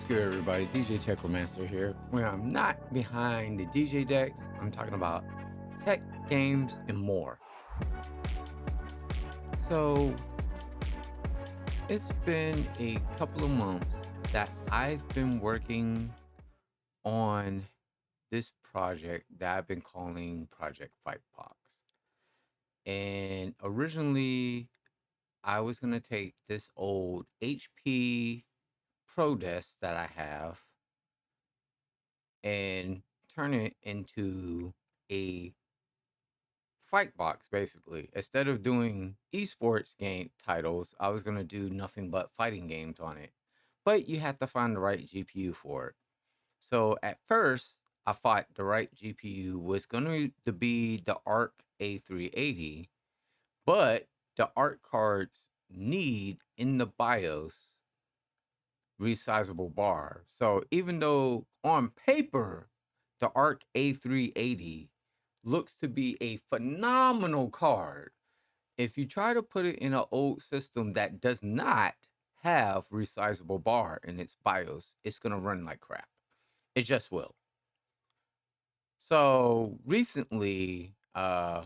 good, everybody? DJ Techromancer here, where I'm not behind the DJ decks. I'm talking about tech, games, and more. So, it's been a couple of months that I've been working on this project that I've been calling Project Fightbox. And originally, I was going to take this old HP Pro desk that I have and turn it into a fight box. Basically, instead of doing esports game titles, I was going to do nothing but fighting games on it, but you have to find the right GPU for it. So at first I thought the right GPU was going to be the arc A380, but the arc cards need in the BIOS resizable bar. So even though on paper the ARC A380 looks to be a phenomenal card, if you try to put it in an old system that does not have resizable bar in its BIOS, it's going to run like crap. It just will. So recently, 2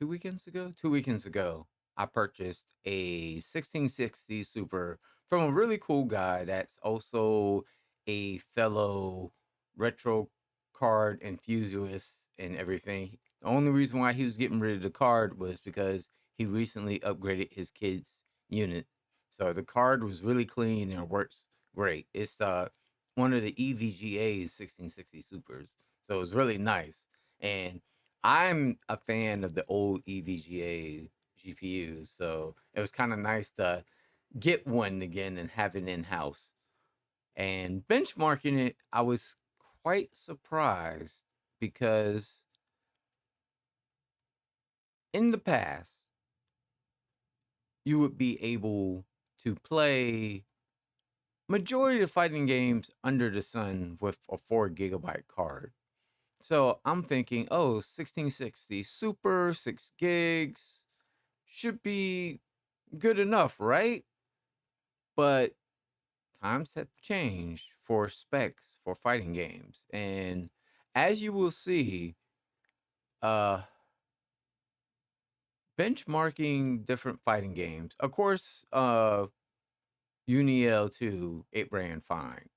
weekends ago, I purchased a 1660 Super from a really cool guy that's also a fellow retro card enthusiast and everything. The only reason why he was getting rid of the card was because he recently upgraded his kid's unit. So the card was really clean and it works great. It's one of the EVGA's 1660 Supers. So it was really nice. And I'm a fan of the old EVGA GPUs, so it was kind of nice to get one again and have it in house. And benchmarking it, I was quite surprised because in the past, you would be able to play majority of fighting games under the sun with a 4 GB card. So I'm thinking, oh, 1660 Super, 6 gigs should be good enough, right? But times have changed for specs for fighting games. And as you will see, uh benchmarking different fighting games. Of course, Uniel 2, it ran fine.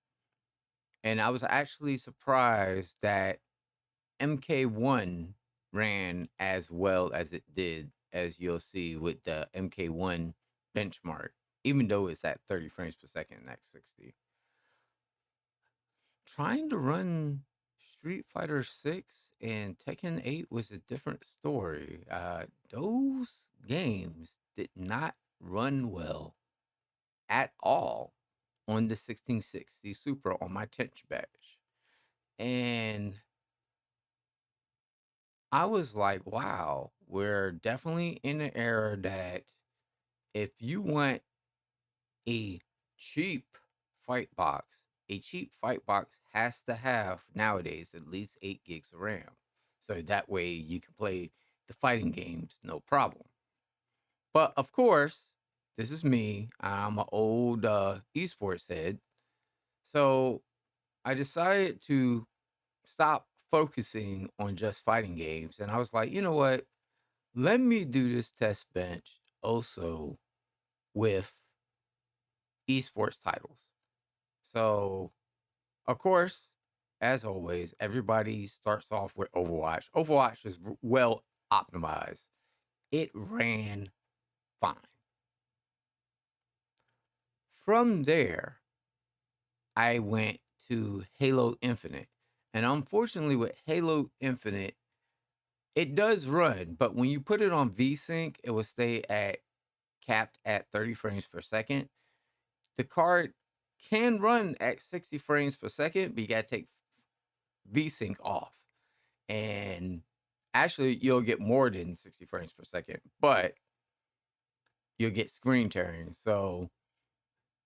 And I was actually surprised that MK1 ran as well as it did, as you'll see with the MK1 benchmark, even though it's at 30 frames per second, x 60. Trying to run Street Fighter 6 and Tekken 8 was a different story. Those games did not run well at all on the 1660 Super on my tench batch. And I was like, wow, we're definitely in an era that if you want a cheap fight box, a cheap fight box has to have nowadays at least 8 gigs of RAM. So that way you can play the fighting games no problem. But of course, this is me. I'm an old esports head. So I decided to stop focusing on just fighting games. And I was like, you know what? Let me do this test bench also with esports titles. So, of course, as always, everybody starts off with Overwatch. Overwatch is well optimized. It ran fine. From there, I went to Halo Infinite. And unfortunately, with Halo Infinite, it does run, but when you put it on VSync, it will stay at capped at 30 frames per second. The card can run at 60 frames per second, but you got to take VSync off. And actually, you'll get more than 60 frames per second, but you'll get screen tearing. So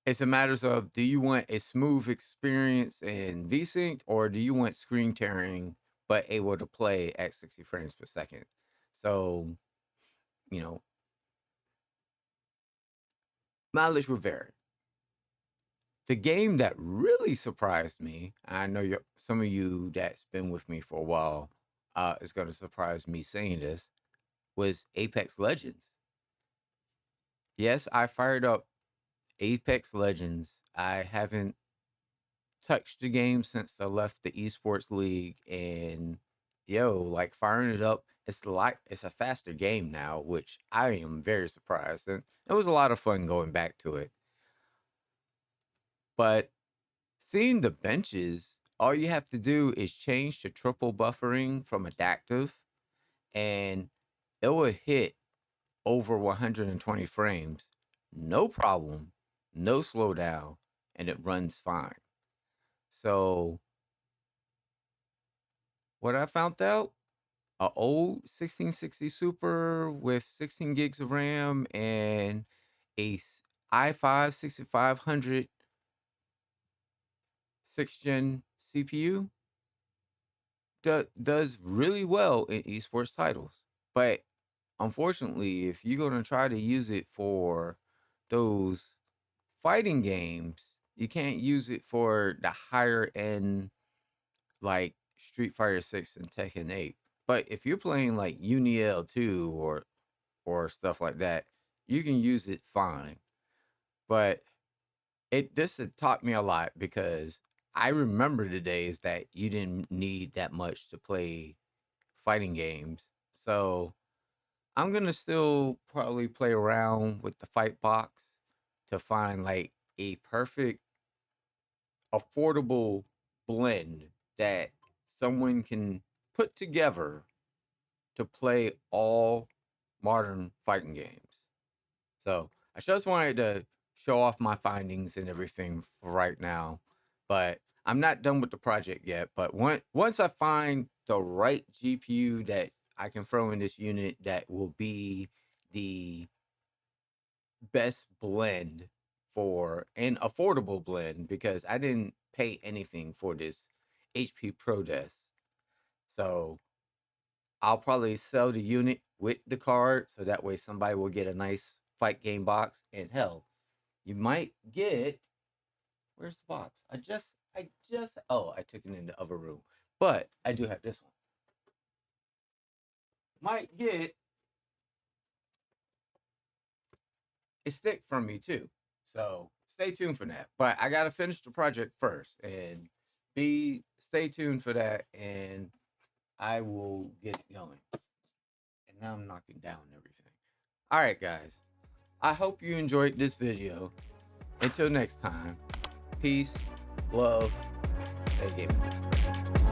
it's a matter of, do you want a smooth experience in VSync or do you want screen tearing but able to play at 60 frames per second? So, you know, mileage will vary. The game that really surprised me, I know some of you that's been with me for a while is going to surprise me saying this, was Apex Legends. Yes, I fired up Apex Legends. I haven't touched the game since I left the esports league, and like firing it up, it's a faster game now, which I am very surprised. And it was a lot of fun going back to it. But seeing the benches, all you have to do is change to triple buffering from adaptive, and it will hit over 120 frames, no problem, no slowdown, and it runs fine. So what I found out, a old 1660 Super with 16 gigs of RAM and a i5 6500 6th gen CPU does really well in esports titles. But unfortunately, if you're going to try to use it for those fighting games, you can't use it for the higher end, like Street Fighter 6 and Tekken 8. But if you're playing like Uniel 2 or stuff like that, you can use it fine. But this had taught me a lot, because I remember the days that you didn't need that much to play fighting games. So I'm gonna still probably play around with the Fightbox to find like a perfect, affordable blend that someone can put together to play all modern fighting games. So I just wanted to show off my findings and everything for right now, but I'm not done with the project yet. But once I find the right GPU that I can throw in this unit that will be the best blend for an affordable blend, because I didn't pay anything for this HP Pro Desk. So I'll probably sell the unit with the card, so that way somebody will get a nice fight game box. And hell, you might get, where's the box? Oh, I took it in the other room. But I do have this one. Might get a stick from me too. So stay tuned for that. But I gotta finish the project first, and stay tuned for that, and I will get it going. And now I'm knocking down everything. All right, guys. I hope you enjoyed this video. Until next time, peace, love, stay gaming.